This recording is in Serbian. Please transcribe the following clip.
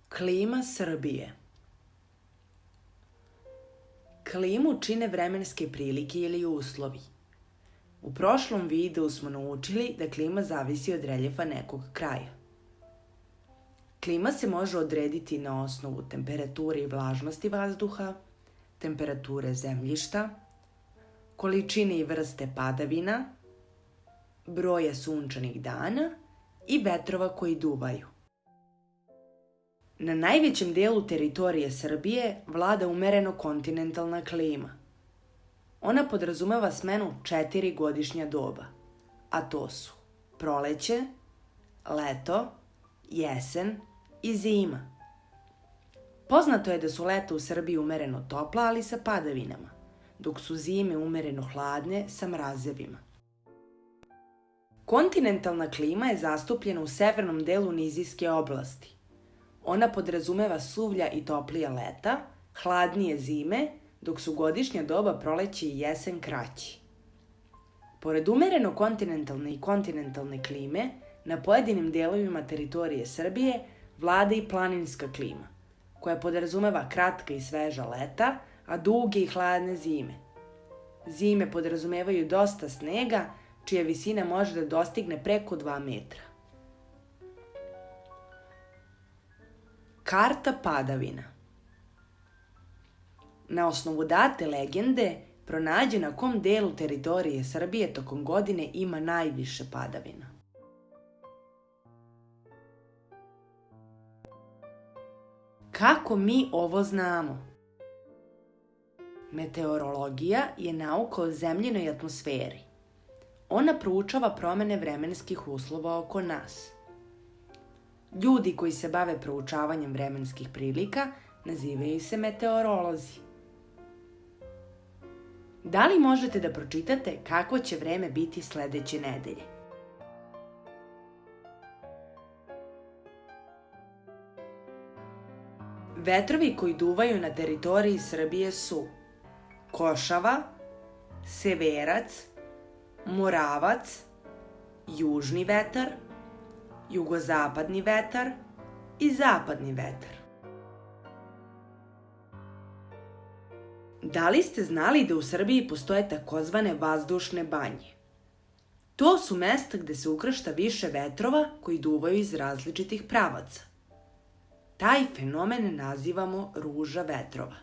Klima Srbije. Klimu čine vremenske prilike ili uslovi. U prošlom videu smo naučili da klima zavisi od reljefa nekog kraja. Klima se može odrediti na osnovu temperature i vlažnosti vazduha, temperature zemljišta, količine i vrste padavina, broja sunčanih dana i vetrova koji duvaju. Na najvećem delu teritorije Srbije vlada umereno kontinentalna klima. Ona podrazumeva smenu 4 godišnja doba, a to su proleće, leto, jesen i zima. Poznato je da su leta u Srbiji umereno topla, ali sa padavinama, dok su zime umereno hladne sa mrazevima. Kontinentalna klima je zastupljena u severnom delu nizijske oblasti. Ona podrazumeva suvlja i toplija leta, hladnije zime, dok su godišnja doba proleće i jesen kraći. Pored umereno kontinentalne i kontinentalne klime, na pojedinim delovima teritorije Srbije vlada i planinska klima, koja podrazumeva kratka i sveža leta, a duge i hladne zime. Zime podrazumevaju dosta snega, čija visina može da dostigne preko 2 metra. Karta padavina. Na osnovu date legende pronađe na kom delu teritorije Srbije tokom godine ima najviše padavina. Kako mi ovo znamo? Meteorologija je nauka o zemljinoj atmosferi. Ona proučava promene vremenskih uslova oko nas. Ljudi koji se bave proučavanjem vremenskih prilika nazivaju se meteorolozi. Da li možete da pročitate kako će vreme biti sledeće nedelje? Vetrovi koji duvaju na teritoriji Srbije su košava, severac, moravac, južni vetar, jugozapadni vetar i zapadni vetar. Da li ste znali da u Srbiji postoje takozvane vazdušne banje? To su mesta gde se ukršta više vetrova koji duvaju iz različitih pravaca. Taj fenomen nazivamo ruža vetrova.